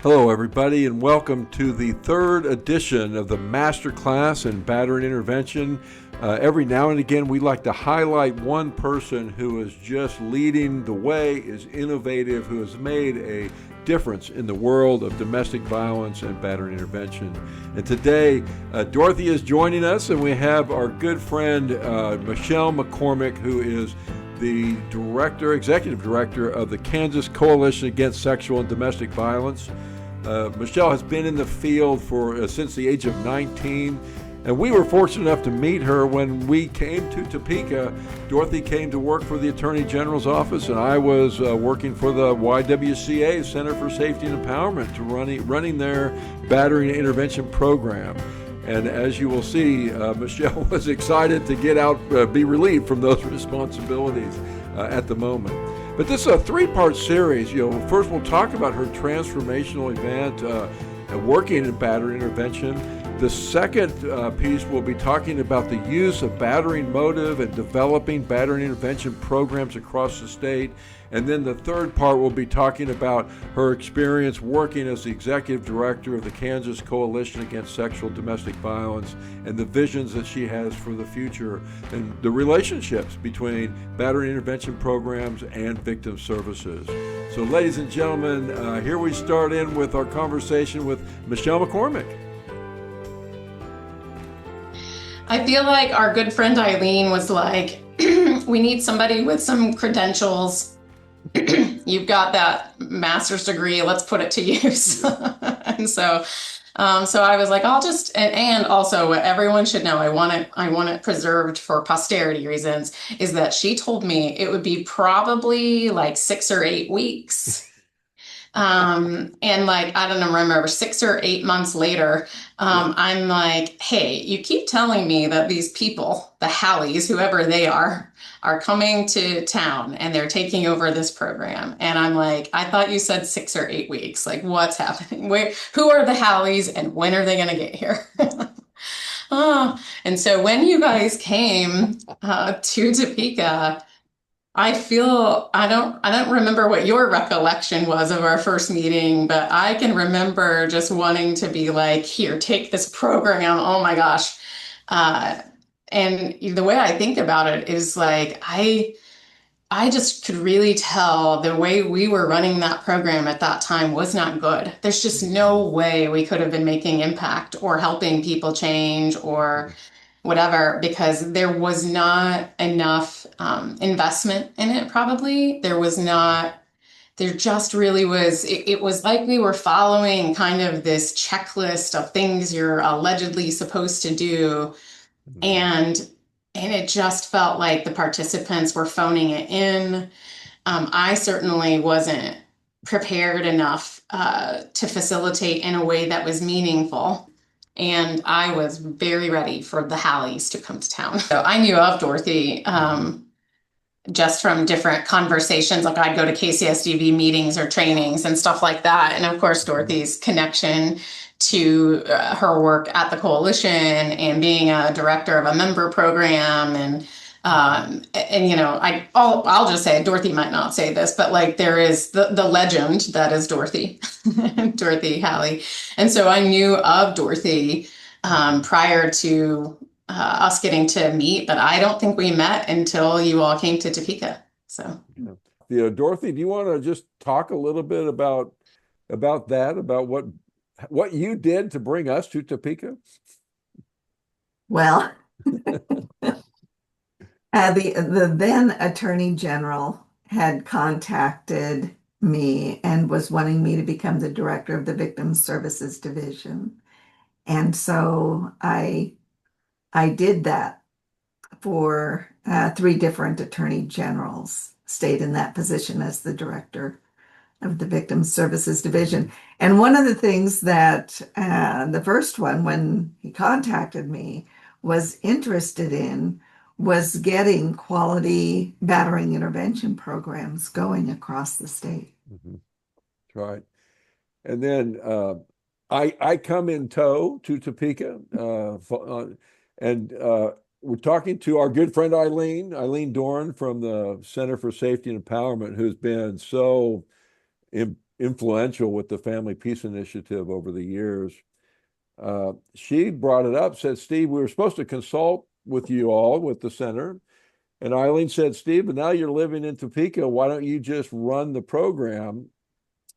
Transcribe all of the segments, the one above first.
Hello, everybody, and welcome to the third edition of the Masterclass in Battering Intervention. Every now and again, we like to highlight one person who is just leading the way, is innovative, who has made a difference in the world of domestic violence and battering intervention. And today, Dorothy is joining us, and we have our good friend, Michelle McCormick, who is the executive director of the Kansas Coalition Against Sexual and Domestic Violence. Michelle has been in the field since the age of 19, and we were fortunate enough to meet her when we came to Topeka. Dorothy came to work for the Attorney General's office, and I was working for the YWCA, Center for Safety and Empowerment, to running their battering intervention program. And as you will see, Michelle was excited to get out, be relieved from those responsibilities at the moment. But this is a three-part series. First we'll talk about her transformational event, working in battering intervention. The second piece, we'll be talking about the use of battering motive and developing battering intervention programs across the state. And then the third part, we'll be talking about her experience working as the executive director of the Kansas Coalition Against Sexual and Domestic Violence and the visions that she has for the future and the relationships between battering intervention programs and victim services. So ladies and gentlemen, here we start in with our conversation with Michelle McCormick. I feel like our good friend Eileen was like, we need somebody with some credentials. You've got that master's degree, let's put it to use. And so I was like, and also what everyone should know, I want it preserved for posterity reasons, is that she told me it would be probably like 6 or 8 weeks. And like, I don't remember 6 or 8 months later, I'm like, hey, you keep telling me that these people, the Hallies, whoever they are coming to town and they're taking over this program. And I'm like, I thought you said 6 or 8 weeks. Like, what's happening? Who are the Hallies and when are they going to get here? And so when you guys came to Topeka, I don't remember what your recollection was of our first meeting, but I can remember just wanting to be like, here, take this program. Oh my gosh. And the way I think about it is like, I just could really tell the way we were running that program at that time was not good. There's just no way we could have been making impact or helping people change or whatever, because there was not enough investment in it. Probably there just really was. It was like we were following kind of this checklist of things you're allegedly supposed to do. And it just felt like the participants were phoning it in. I certainly wasn't prepared enough to facilitate in a way that was meaningful. And I was very ready for the Hallies to come to town. So I knew of Dorothy just from different conversations. Like I'd go to KCSDV meetings or trainings and stuff like that. And of course, Dorothy's connection to her work at the coalition and being a director of a member program I'll just say, Dorothy might not say this, but like there is the legend that is Dorothy, Dorothy Halley. And so I knew of Dorothy prior to us getting to meet, but I don't think we met until you all came to Topeka. So, Dorothy, do you want to just talk a little bit about what you did to bring us to Topeka? Well, the then Attorney General had contacted me and was wanting me to become the director of the Victim Services Division. And so I did that for 3 different attorney generals, stayed in that position as the director of the Victim Services Division. And one of the things that the first one, when he contacted me, was interested in was getting quality battering intervention programs going across the state. Mm-hmm. That's right. And then I come in tow to Topeka, and we're talking to our good friend Eileen Doran from the Center for Safety and Empowerment, who's been so influential with the Family Peace Initiative over the years. She brought it up, said, Steve, we were supposed to consult with you all, with the center. And Eileen said, Steve, but now you're living in Topeka. Why don't you just run the program?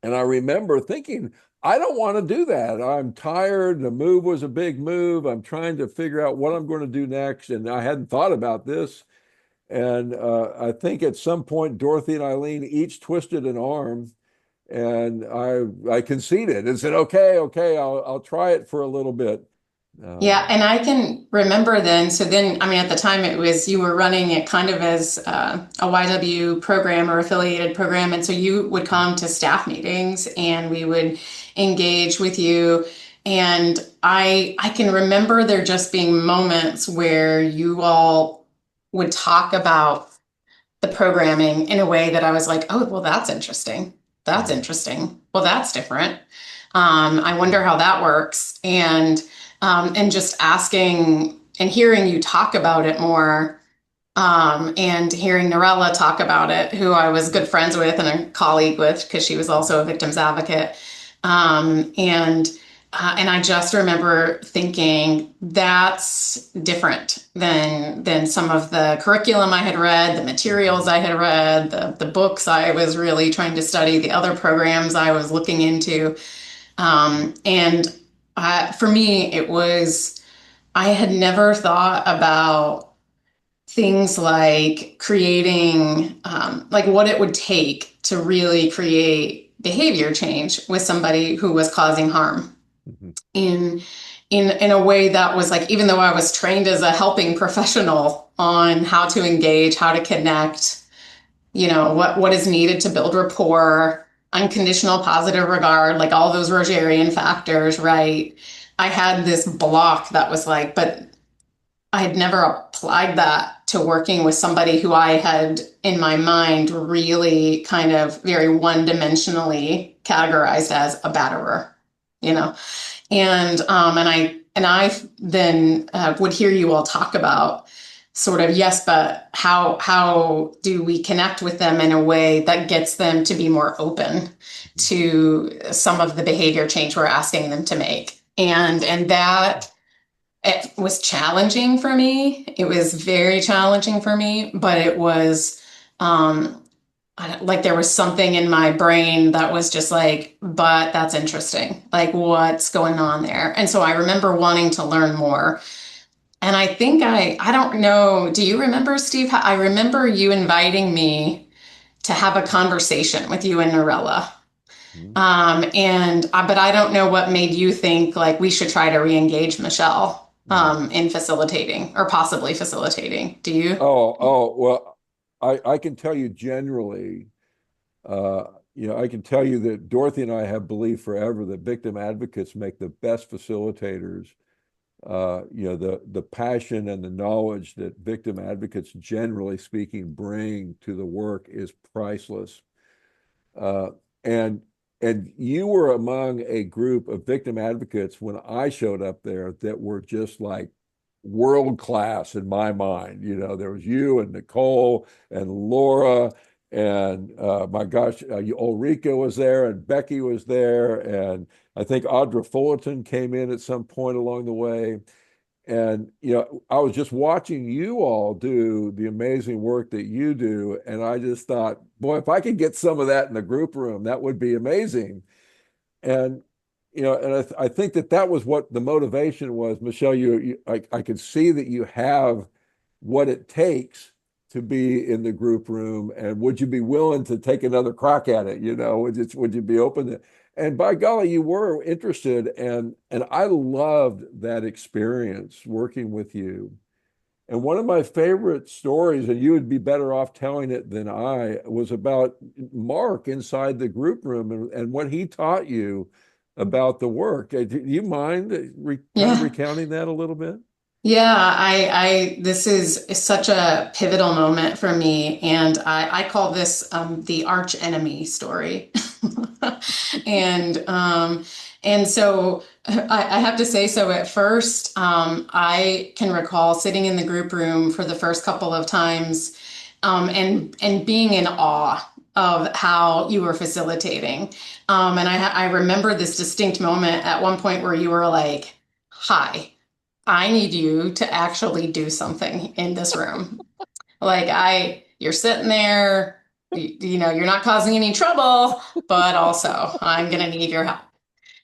And I remember thinking, I don't want to do that. I'm tired. The move was a big move. I'm trying to figure out what I'm going to do next. And I hadn't thought about this. And I think at some point, Dorothy and Eileen each twisted an arm. And I conceded and said, okay, I'll try it for a little bit. Yeah, and I can remember then. So then, I mean, at the time, it was you were running it kind of as a YW program or affiliated program, and so you would come to staff meetings, and we would engage with you. And I can remember there just being moments where you all would talk about the programming in a way that I was like, oh, well, that's interesting. That's interesting. Well, that's different. I wonder how that works. And just asking and hearing you talk about it more, and hearing Norella talk about it, who I was good friends with and a colleague with because she was also a victims advocate. And I just remember thinking that's different than some of the curriculum I had read, the materials I had read, the books I was really trying to study, the other programs I was looking into. And for me, it was, I had never thought about things like creating, like what it would take to really create behavior change with somebody who was causing harm in a way that was like, even though I was trained as a helping professional on how to engage, how to connect, what is needed to build rapport, unconditional positive regard, like all those Rogerian factors, right? I had this block that was like, but I had never applied that to working with somebody who I had in my mind really kind of very one-dimensionally categorized as a batterer, and I then would hear you all talk about sort of, yes, but how do we connect with them in a way that gets them to be more open to some of the behavior change we're asking them to make? And that it was challenging for me. It was very challenging for me, but it was like there was something in my brain that was just like, but that's interesting. Like what's going on there? And so I remember wanting to learn more. And I think I don't know, do you remember, Steve? I remember you inviting me to have a conversation with you and Norella. But I don't know what made you think like we should try to re-engage Michelle in facilitating or possibly facilitating. Do you? Well, I can tell you generally, I can tell you that Dorothy and I have believed forever that victim advocates make the best facilitators. The passion and the knowledge that victim advocates, generally speaking, bring to the work is priceless. And you were among a group of victim advocates when I showed up there that were just like world class in my mind. There was you and Nicole and Laura and my gosh, Ulrika was there and Becky was there. And I think Audra Fullerton came in at some point along the way. And, I was just watching you all do the amazing work that you do. And I just thought, boy, if I could get some of that in the group room, that would be amazing. And, I think that was what the motivation was. Michelle, I could see that you have what it takes to be in the group room. And would you be willing to take another crack at it? Would you be open to, and by golly, you were interested, and I loved that experience working with you. And one of my favorite stories, and you would be better off telling it than I, was about Mark inside the group room and what he taught you about the work. Do you mind kind of recounting that a little bit? Yeah, this is such a pivotal moment for me, and I call this the arch enemy story. And so I have to say, so at first, I can recall sitting in the group room for the first couple of times, and being in awe of how you were facilitating. And I remember this distinct moment at one point where you were like, hi, I need you to actually do something in this room. Like you're sitting there, you're not causing any trouble, but also I'm going to need your help.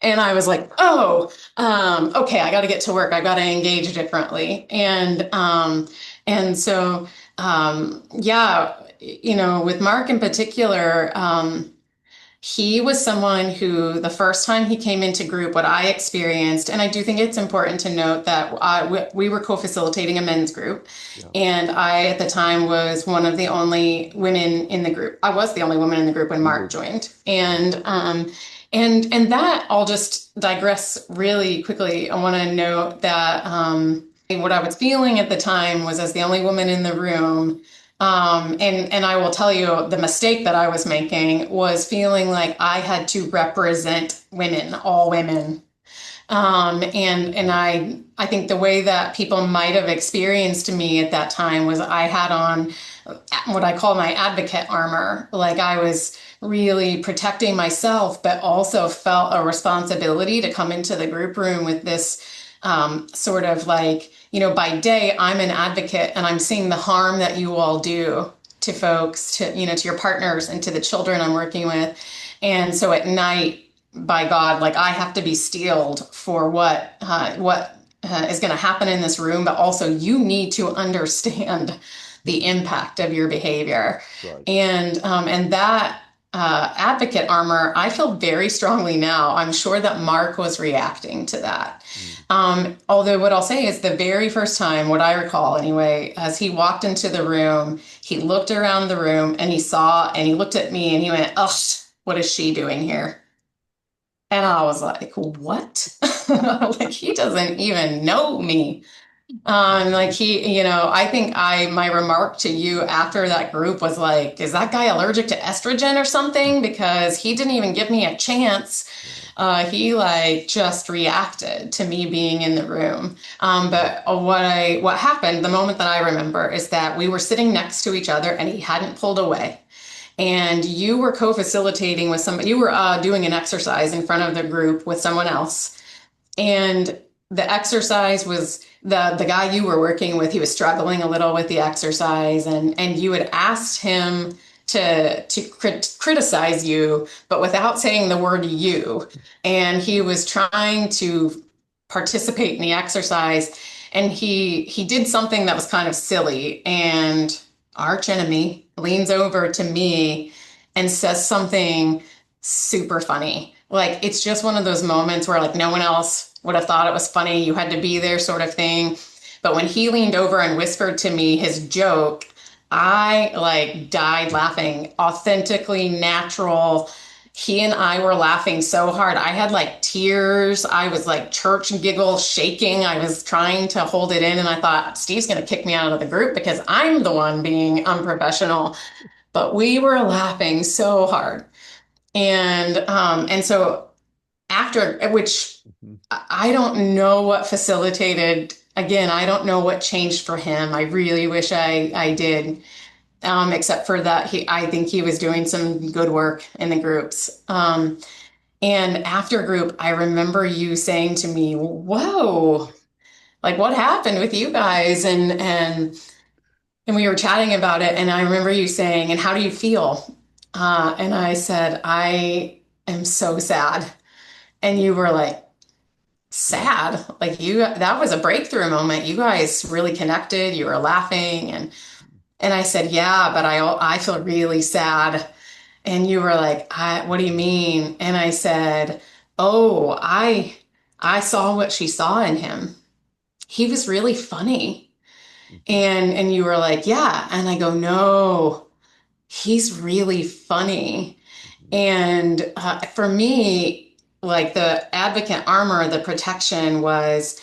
And I was like, oh, okay, I got to get to work. I got to engage differently. And so, yeah, with Mark in particular, he was someone who, the first time he came into group, what I experienced, and I do think it's important to note that we were co-facilitating a men's group, Yeah. and I, at the time, was one of the only women in the group. I was the only woman in the group when Mark joined, and that, I'll just digress really quickly. I want to note that what I was feeling at the time was, as the only woman in the room. And I will tell you, the mistake that I was making was feeling like I had to represent women, all women. And I think the way that people might have experienced me at that time was I had on what I call my advocate armor. Like, I was really protecting myself, but also felt a responsibility to come into the group room with this sort of like, by day, I'm an advocate and I'm seeing the harm that you all do to folks, to your partners and to the children I'm working with. And so at night, by God, like, I have to be steeled for what is going to happen in this room, but also you need to understand the impact of your behavior. Right. And that advocate armor, I feel very strongly now. I'm sure that Mark was reacting to that. Although what I'll say is, the very first time, what I recall anyway, as he walked into the room, he looked around the room and he looked at me and he went, "Ugh, what is she doing here?" And I was like, what? Like, he doesn't even know me. Like, I think my remark to you after that group was like, is that guy allergic to estrogen or something? Because he didn't even give me a chance. He like just reacted to me being in the room. But what happened, the moment that I remember, is that we were sitting next to each other and he hadn't pulled away. And you were co-facilitating with somebody. You were doing an exercise in front of the group with someone else. And the exercise was the guy you were working with. He was struggling a little with the exercise, and you had asked him to criticize you, but without saying the word "you." And he was trying to participate in the exercise, and he did something that was kind of silly. And arch enemy leans over to me and says something super funny. Like, it's just one of those moments where, like, no one else would have thought it was funny. You had to be there, sort of thing. But when he leaned over and whispered to me his joke, I like died laughing. Authentically natural. He and I were laughing so hard. I had like tears. I was like church giggle shaking. I was trying to hold it in, and I thought, Steve's going to kick me out of the group because I'm the one being unprofessional. But we were laughing so hard. And so after, which I don't know what facilitated, again, I don't know what changed for him. I really wish I did. Except for that, I think he was doing some good work in the groups. And after group, I remember you saying to me, "Whoa, like, what happened with you guys?" And we were chatting about it. And I remember you saying, "And how do you feel?" And I said, "I am so sad." And you were like, "Sad?" Like, that was a breakthrough moment. You guys really connected. You were laughing, and I said, "Yeah, but I feel really sad." And you were like, "What do you mean?" And I said, "Oh, I saw what she saw in him. He was really funny." And you were like, "Yeah." And I go, "No, he's really funny." And for me, like, the advocate armor, the protection was,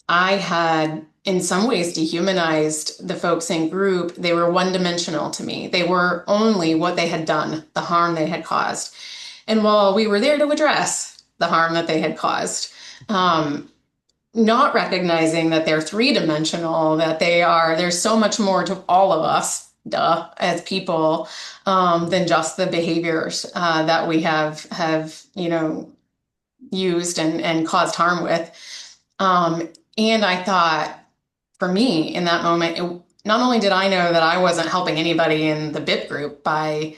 I had in some ways dehumanized the folks in group. They were one-dimensional to me. They were only what they had done, the harm they had caused. And while we were there to address the harm that they had caused, not recognizing that they're three-dimensional, that there's so much more to all of us as people, than just the behaviors that we have used and caused harm with. And I thought, for me in that moment, not only did I know that I wasn't helping anybody in the BIP group by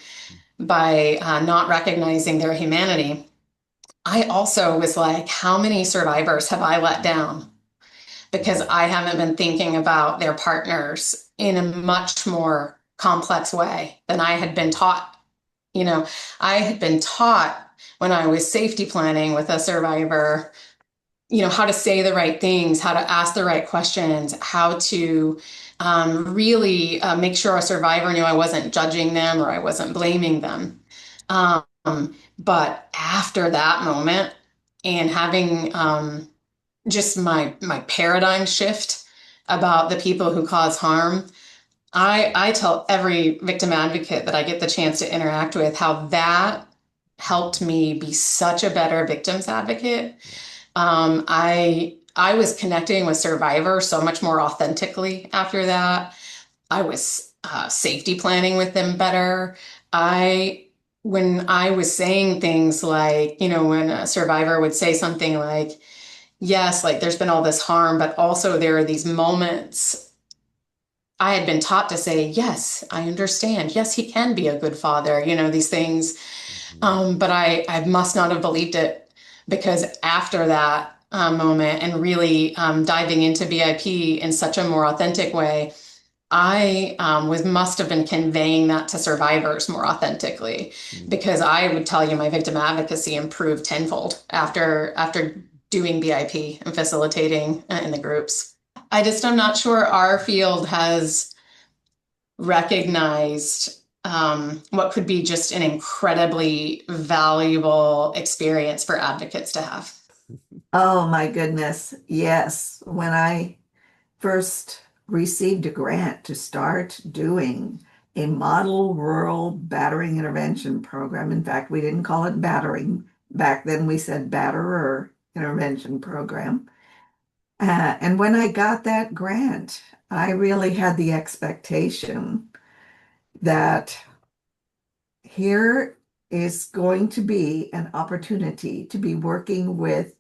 not recognizing their humanity, I also was like, how many survivors have I let down? Because I haven't been thinking about their partners in a much more complex way than I had been taught. You know, I had been taught when I was safety planning with a survivor, how to say the right things, how to ask the right questions, how to really make sure a survivor knew I wasn't judging them or I wasn't blaming them. Um, but after that moment and having just my paradigm shift about the people who cause harm, I tell every victim advocate that I get the chance to interact with how that helped me be such a better victims advocate. I was connecting with survivors so much more authentically after that. I was safety planning with them better. When I was saying things like, when a survivor would say something like, yes, like there's been all this harm, but also there are these moments. I had been taught to say, yes, I understand. Yes, he can be a good father, these things. But I must not have believed it, because after that moment and really diving into VIP in such a more authentic way, I must have been conveying that to survivors more authentically, because I would tell you my victim advocacy improved tenfold after doing BIP and facilitating in the groups. I'm not sure our field has recognized what could be just an incredibly valuable experience for advocates to have. Oh my goodness. Yes. When I first received a grant to start doing a model rural battering intervention program. In fact, we didn't call it battering. Back then we said batterer intervention program. And when I got that grant, I really had the expectation that here is going to be an opportunity to be working with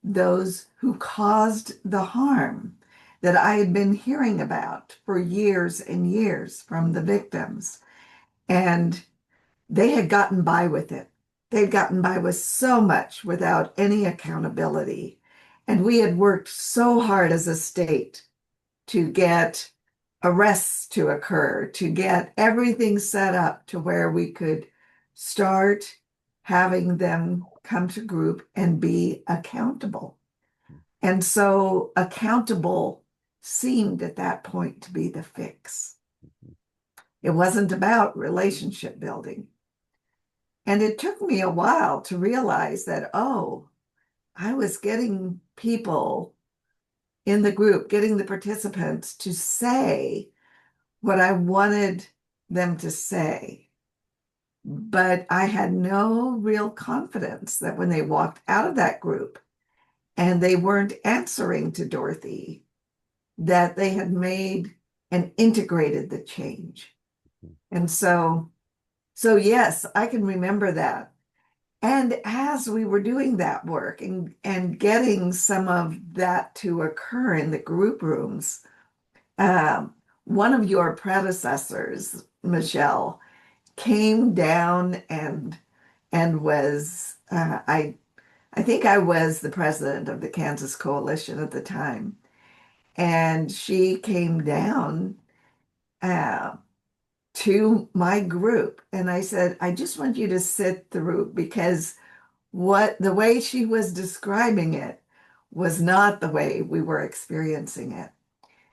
those who caused the harm that I had been hearing about for years and years from the victims. And they had gotten by with it. They'd gotten by with so much without any accountability. And we had worked so hard as a state to get arrests to occur, to get everything set up to where we could start having them come to group and be accountable. And so accountable seemed at that point to be the fix. It wasn't about relationship building. And it took me a while to realize that, oh, I was getting people in the group, getting the participants to say what I wanted them to say. But I had no real confidence that when they walked out of that group and they weren't answering to Dorothy, that they had made and integrated the change. And so yes, I can remember that. And as we were doing that work and getting some of that to occur in the group rooms, one of your predecessors, Michelle, came down and was I think I was the president of the Kansas Coalition at the time, and she came down uh, to my group, and I said, I just want you to sit through, because what the way she was describing it was not the way we were experiencing it.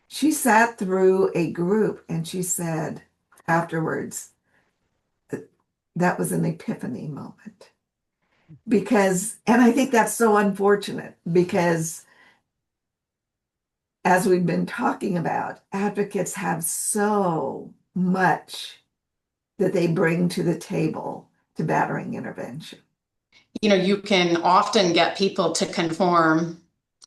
She sat through a group and she said afterwards that that was an epiphany moment. Because, and I think that's so unfortunate, because as we've been talking about, advocates have so much that they bring to the table to battering intervention. You can often get people to conform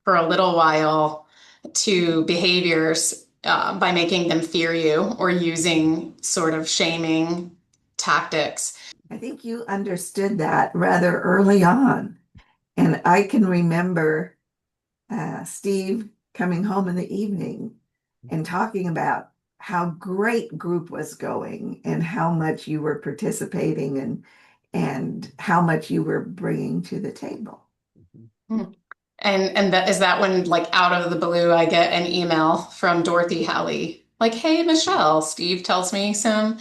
for a little while to behaviors by making them fear you or using sort of shaming tactics. I think you understood that rather early on. And I can remember Steve coming home in the evening and talking about how great group was going and how much you were participating and how much you were bringing to the table. Hmm. And that is that when, like, out of the blue, I get an email from Dorothy Halley, like, "Hey, Michelle, Steve tells me some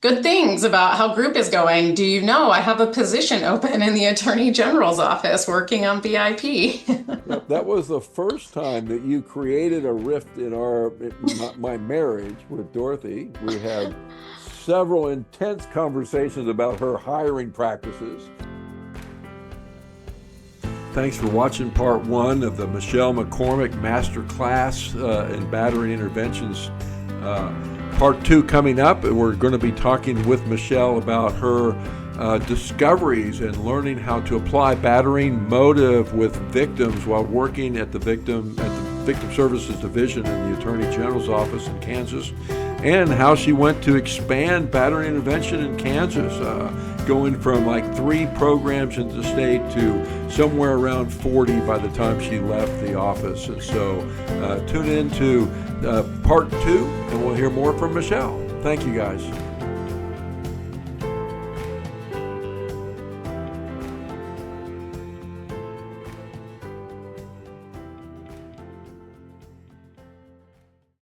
good things about how group is going. Do you know I have a position open in the Attorney General's office working on VIP?" Yep, that was the first time that you created a rift in my marriage with Dorothy. We had several intense conversations about her hiring practices. Thanks for watching part one of the Michelle McCormick Masterclass in Battering Interventions. Part two coming up. We're going to be talking with Michelle about her discoveries and learning how to apply battering motive with victims while working at the Victim Services Division in the Attorney General's office in Kansas, and how she went to expand battering intervention in Kansas, going from like 3 programs in the state to somewhere around 40 by the time she left the office. And so tune in to part 2 and we'll hear more from Michelle. Thank you, guys.